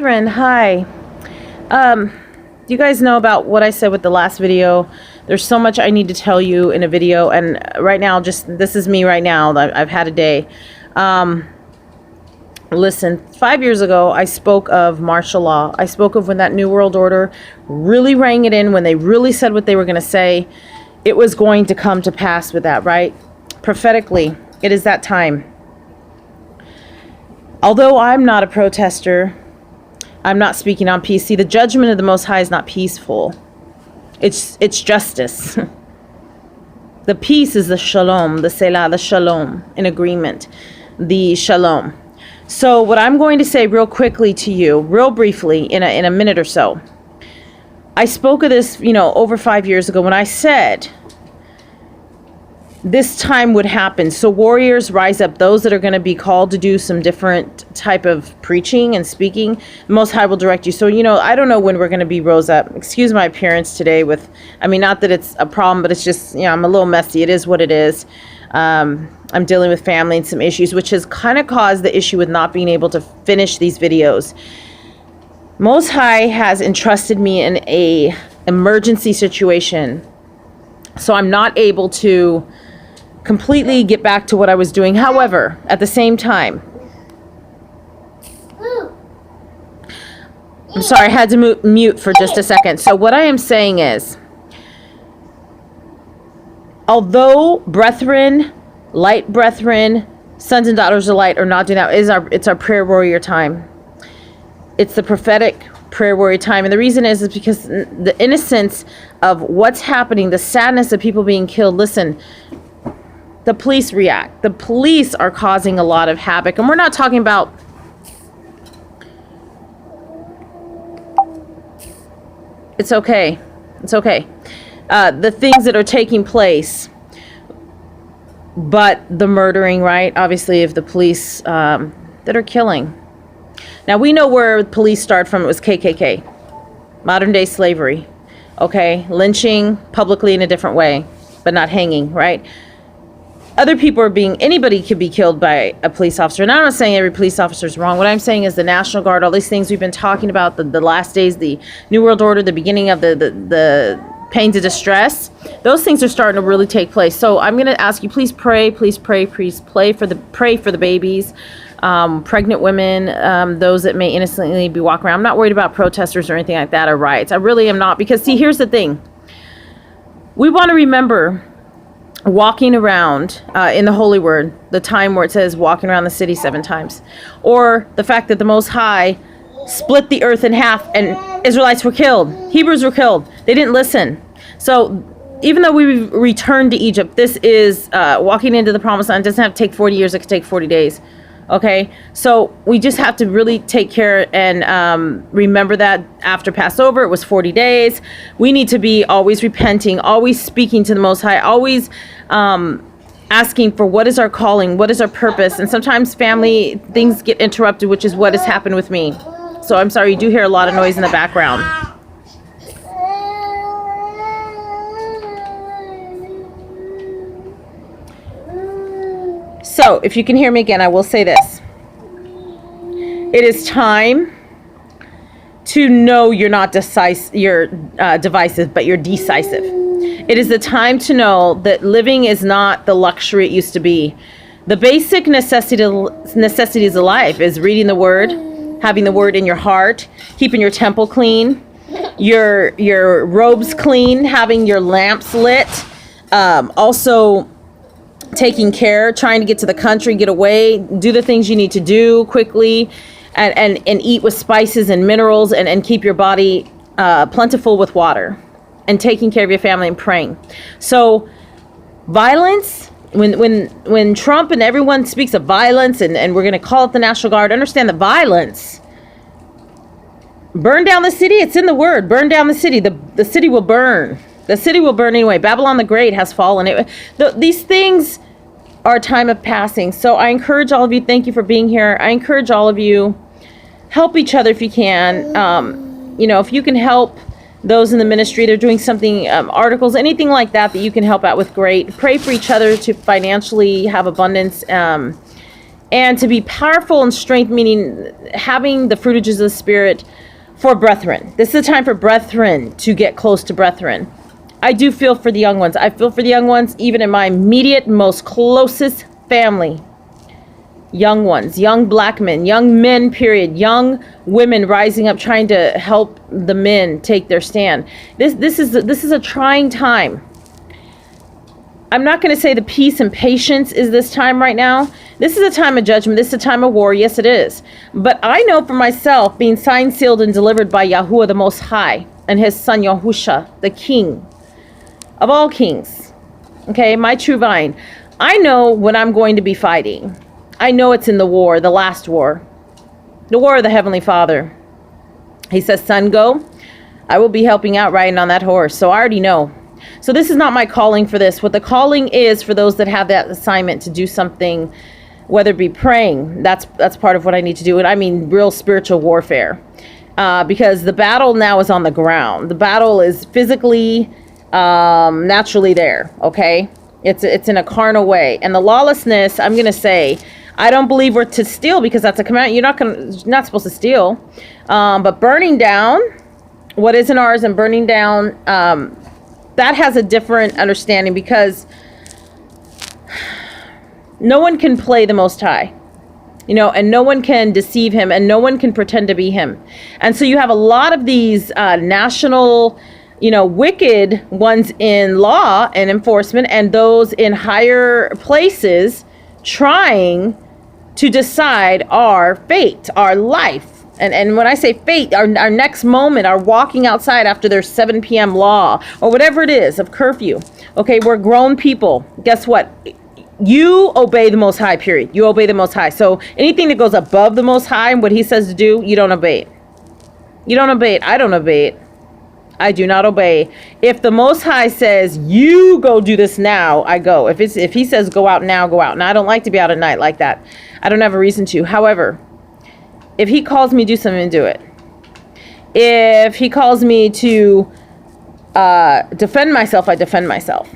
Brethren, hi. You guys know about what I said with the last video. There's so much I need to tell you in a video, and right now, this is me right now. I've had a day. Listen, 5 years ago, I spoke of martial law. I spoke of when that New World Order really rang it in, when they really said what they were going to say. It was going to come to pass with that, right? Prophetically, it is that time. Although I'm not a protester, I'm not speaking on peace. See, the judgment of the Most High is not peaceful. It's justice. The peace is the shalom, the SELAH, the shalom, in agreement, the shalom. So what I'm going to say real quickly to you, real briefly, in a minute or so. I spoke of this, over 5 years ago when I said this time would happen. So warriors rise up, those that are going to be called to do some different type of preaching and speaking. The Most High will direct you. So, I don't know when we're going to be rose up. Excuse my appearance today not that it's a problem, but it's just, I'm a little messy. It is what it is. I'm dealing with family and some issues, which has kind of caused the issue with not being able to finish these videos. Most High has entrusted me in a emergency situation, so I'm not able to completely get back to what I was doing. However, at the same time, I'm sorry, I had to mute for just a second. So what I am saying is, although brethren, light brethren, sons and daughters of light are not doing that, it's our prayer warrior time. It's the prophetic prayer warrior time. And the reason is because the innocence of what's happening, the sadness of people being killed. Listen, the police react. The police are causing a lot of havoc. And we're not talking about it's okay. It's okay. The things that are taking place, but the murdering, right? Obviously, of the police that are killing. Now, we know where police start from. It was KKK, modern day slavery, okay? Lynching publicly in a different way, but not hanging, right? Other people anybody could be killed by a police officer. And I'm not saying every police officer is wrong. What I'm saying is the National Guard, all these things we've been talking about, the last days, the New World Order, the beginning of the pains of distress, those things are starting to really take place. So I'm going to ask you, please pray, please pray, please pray for the babies, pregnant women, those that may innocently be walking around. I'm not worried about protesters or anything like that or riots. I really am not, because see, here's the thing. We want to remember walking around in the Holy Word, the time where it says walking around the city 7 times, or the fact that the Most High split the earth in half and Israelites were killed. Hebrews were killed. They didn't listen. So even though we returned to Egypt, this is walking into the promised land. It doesn't have to take 40 years. It could take 40 days. Okay, so we just have to really take care and remember that after Passover, it was 40 days. We need to be always repenting, always speaking to the Most High, always asking for what is our calling, what is our purpose. And sometimes family things get interrupted, which is what has happened with me. So I'm sorry, you do hear a lot of noise in the background. So, if you can hear me again, I will say this. It is time to know you're not divisive, but you're decisive. It is the time to know that living is not the luxury it used to be. The basic necessities of life is reading the Word, having the Word in your heart, keeping your temple clean, your robes clean, having your lamps lit, also taking care, trying to get to the country, get away, do the things you need to do quickly, and eat with spices and minerals, and keep your body plentiful with water, and taking care of your family and praying. So violence, when Trump and everyone speaks of violence, and we're going to call it the National Guard, understand the violence. Burn down the city. It's in the Word. Burn down the city. The city will burn. The city will burn anyway. Babylon the Great has fallen. These things are a time of passing. So I encourage all of you, thank you for being here. I encourage all of you, help each other if you can. If you can help those in the ministry, they're doing something, articles, anything like that you can help out with, great. Pray for each other to financially have abundance, And to be powerful in strength, meaning having the fruitages of the Spirit for brethren. This is a time for brethren to get close to brethren. I do feel for the young ones. I feel for the young ones, even in my immediate, most closest family. Young ones, young black men, young men, period. Young women rising up, trying to help the men take their stand. This is a trying time. I'm not going to say the peace and patience is this time right now. This is a time of judgment. This is a time of war. Yes, it is. But I know for myself, being signed, sealed, and delivered by Yahuwah the Most High and his son Yahusha, the King of all kings. Okay, my true vine. I know what I'm going to be fighting. I know it's in the war, the last war. The war of the Heavenly Father. He says, son, go. I will be helping out riding on that horse. So I already know. So this is not my calling for this. What the calling is for those that have that assignment to do something, whether it be praying, that's part of what I need to do. And I mean real spiritual warfare. Because the battle now is on the ground. The battle is physically, naturally there, okay? It's in a carnal way. And the lawlessness, I'm going to say, I don't believe we're to steal because that's a command. You're not supposed to steal. But burning down what isn't ours and burning down, that has a different understanding because no one can play the Most High, and no one can deceive him and no one can pretend to be him. And so you have a lot of these national, wicked ones in law and enforcement and those in higher places trying to decide our fate, our life. And when I say fate, our next moment, our walking outside after their 7 p.m. law or whatever it is of curfew. Okay, we're grown people. Guess what? You obey the Most High, period. You obey the Most High. So anything that goes above the Most High and what he says to do, you don't obey it. You don't obey it. I don't obey it. I do not obey. If the Most High says, you go do this now, I go. If he says go out now, go out. Now, I don't like to be out at night like that. I don't have a reason to. However, if he calls me to do something, do it. If he calls me to defend myself, I defend myself.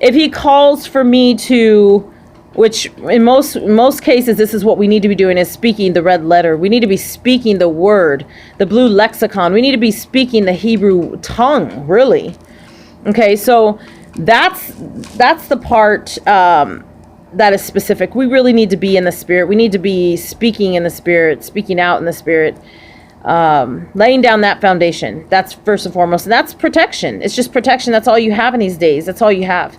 If he calls for me to, which in most cases, this is what we need to be doing, is speaking the red letter. We need to be speaking the word, the blue lexicon. We need to be speaking the Hebrew tongue, really. Okay, so that's the part that is specific. We really need to be in the Spirit. We need to be speaking in the Spirit, speaking out in the Spirit, laying down that foundation. That's first and foremost. And that's protection. It's just protection. That's all you have in these days. That's all you have.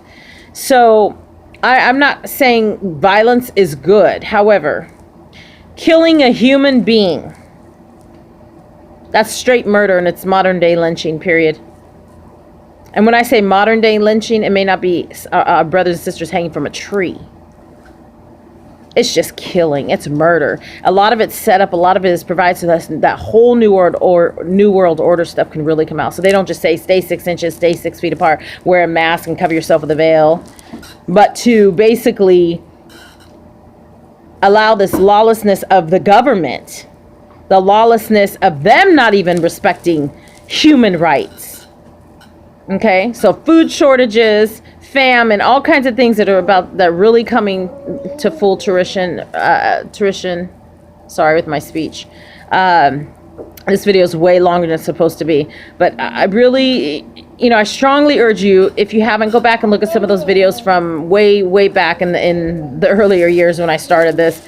So I'm not saying violence is good. However, killing a human being, that's straight murder, and it's modern day lynching, period. And when I say modern day lynching, it may not be brothers and sisters hanging from a tree. It's just killing. It's murder. A lot of it's set up. A lot of it is provides to us that whole new world order stuff can really come out. So they don't just say stay 6 inches, stay 6 feet apart, wear a mask and cover yourself with a veil, but to basically allow this lawlessness of the government, the lawlessness of them not even respecting human rights. Okay, so food shortages, famine, all kinds of things that are really coming to full fruition. Sorry with my speech. This video is way longer than it's supposed to be, but I really, I strongly urge you, if you haven't, go back and look at some of those videos from way back in the earlier years when I started this,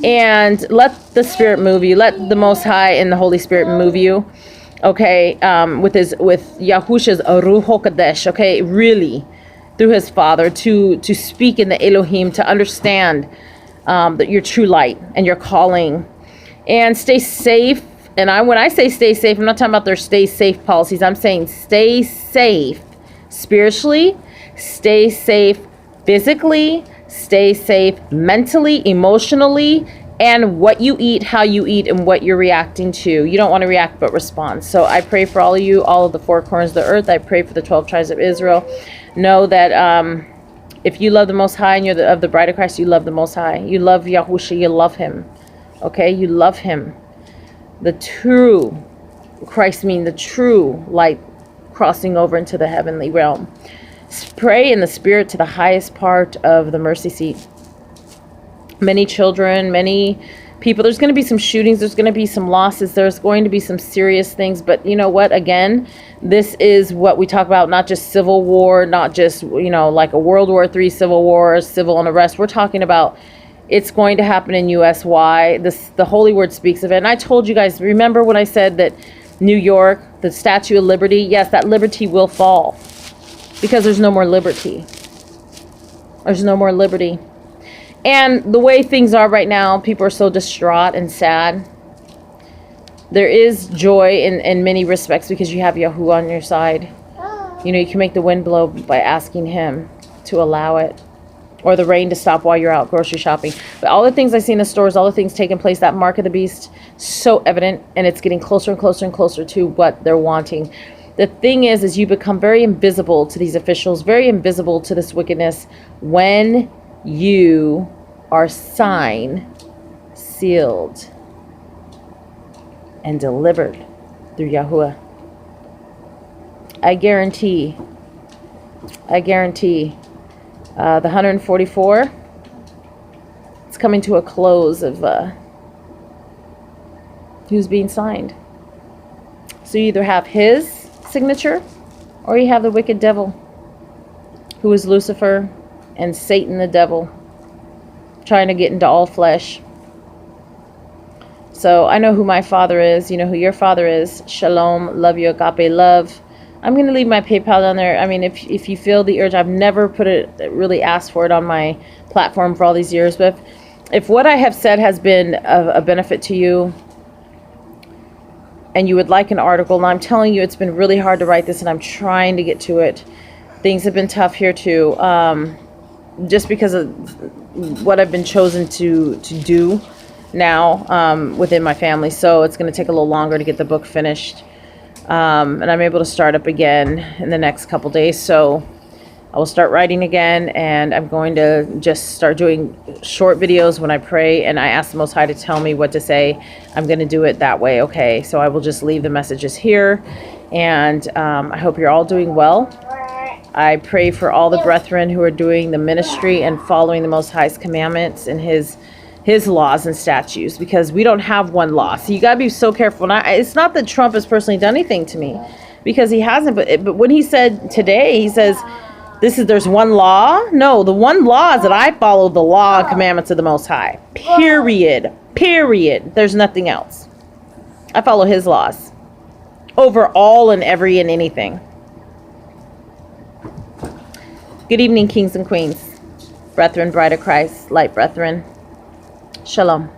and let the Spirit move you. Let the Most High and the Holy Spirit move you. Okay, with Yahusha's Ruach HaKodesh. Okay, really, through his Father, to speak in the Elohim, to understand that your true light and your calling, and stay safe. And when I say stay safe, I'm not talking about their stay safe policies. I'm saying stay safe spiritually, stay safe physically, stay safe mentally, emotionally, and what you eat, how you eat, and what you're reacting to. You don't want to react but respond. So I pray for all of you, all of the 4 corners of the earth. I pray for the 12 tribes of Israel. Know that if you love the Most High and you're of the bride of Christ, you love the Most High. You love Yahusha, you love him. Okay, you love him. The true Christ, mean the true light crossing over into the heavenly realm. Pray in the Spirit to the highest part of the mercy seat. many children, many people. There's going to be some shootings. There's going to be some losses. There's going to be some serious things. But you know what? Again, this is what we talk about, not just civil war, not just, like a World War III civil war, civil unrest. We're talking about it's going to happen in USY. The Holy Word speaks of it. And I told you guys, remember when I said that New York, the Statue of Liberty, yes, that liberty will fall because there's no more liberty. There's no more liberty. And the way things are right now, people are so distraught and sad. There is joy in many respects because you have Yahuwah on your side. You can make the wind blow by asking him to allow it, or the rain to stop while you're out grocery shopping. But all the things I see in the stores, all the things taking place, that mark of the beast, so evident, and it's getting closer and closer and closer to what they're wanting. The thing is you become very invisible to these officials, very invisible to this wickedness when you are signed, sealed, and delivered through Yahuwah. I guarantee the 144, it's coming to a close of who's being signed. So you either have his signature or you have the wicked devil, who is Lucifer and Satan the devil, trying to get into all flesh. So I know who my father is. You know who your father is. Shalom, love you, agape, love. I'm going to leave my PayPal down there. I mean, if you feel the urge, I've never really asked for it on my platform for all these years. But if what I have said has been a benefit to you, and you would like an article, and I'm telling you, it's been really hard to write this, and I'm trying to get to it. Things have been tough here too, just because of what I've been chosen to do now within my family. So it's going to take a little longer to get the book finished. And I'm able to start up again in the next couple days. So I will start writing again, and I'm going to just start doing short videos when I pray and I ask the Most High to tell me what to say. I'm going to do it that way, okay? So I will just leave the messages here, and I hope you're all doing well. I pray for all the brethren who are doing the ministry and following the Most High's commandments and his laws and statutes, because we don't have one law. So you got to be so careful. And it's not that Trump has personally done anything to me, because he hasn't. But when he said today, he says, there's one law. No, the one law is that I follow the law and commandments of the Most High. Period. There's nothing else. I follow his laws over all and every and anything. Good evening, kings and queens, brethren, bride of Christ, light brethren. Shalom.